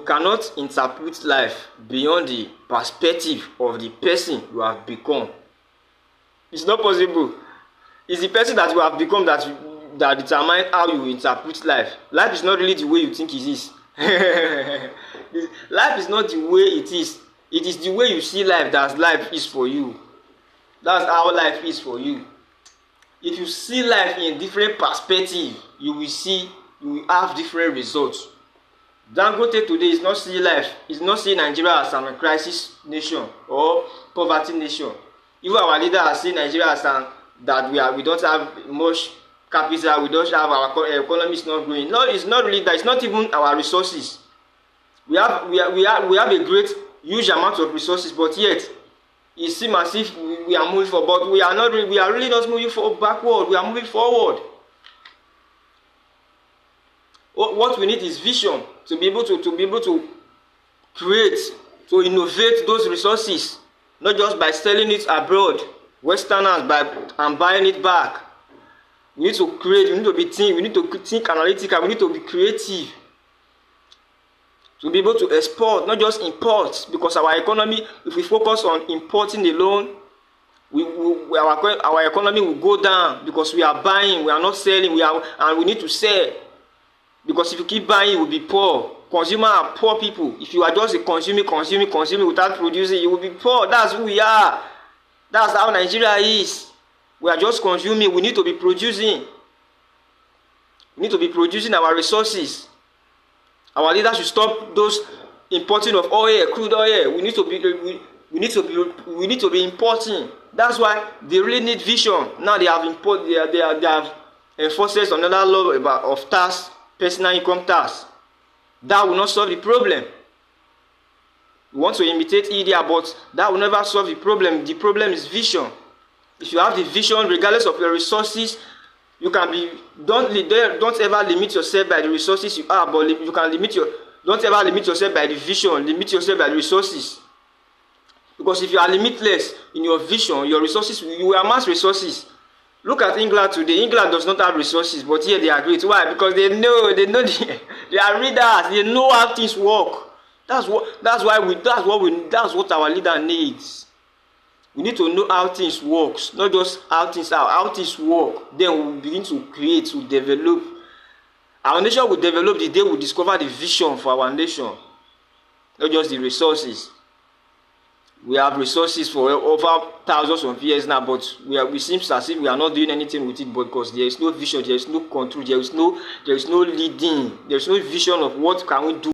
cannot interpret life beyond the perspective of the person you have become. It's not possible. It's the person that you have become that determine how you interpret life. Life is not really the way you think it is. Life is not the way it is. It is the way you see life that life is for you. That's how life is for you. If you see life in different perspective, you will have different results. Dangote today is not seeing life, is not seeing Nigeria as a crisis nation or poverty nation. Even our leaders are seeing Nigeria as that we don't have much capital, we don't have our economy is not growing. No, it's not really that. It's not even our resources. We have a great huge amount of resources, but yet it seems as if we are moving forward. But we are really not moving backward. We are moving forward. What we need is vision to be able to create, to innovate those resources, not just by selling it abroad, Westerners and buying it back. We need to create. We need to think analytical. We need to be creative to be able to export, not just import. Because our economy, if we focus on importing alone, our economy will go down because we are buying, we are not selling, and we need to sell. Because if you keep buying, you will be poor. Consumers are poor people. If you are just consuming without producing, you will be poor. That's who we are. That's how Nigeria is. We are just consuming. We need to be producing. We need to be producing our resources. Our leaders should stop those importing of oil, crude oil. We need to be importing. That's why they really need vision. Now they have enforced another law of tax. Personal income tax. That will not solve the problem. We want to imitate India, but that will never solve the problem. The problem is vision. If you have the vision, regardless of your resources, you can be. Don't ever limit yourself by the resources you have, but you can don't ever limit yourself by the vision. Limit yourself by the resources. Because if you are limitless in your vision, your resources, you will amass resources. Look at England today. England does not have resources, but here they are great. Why? Because they know they are readers. They know how things work. That's what our leader needs. We need to know how things work, not just how things work. Then we will begin to create, to develop. Our nation will develop the day we discover the vision for our nation, not just the resources. We have resources for over thousands of years now, but we seem as if we are not doing anything with it because there is no vision, there is no control, there is no leading, there is no vision of what can we do.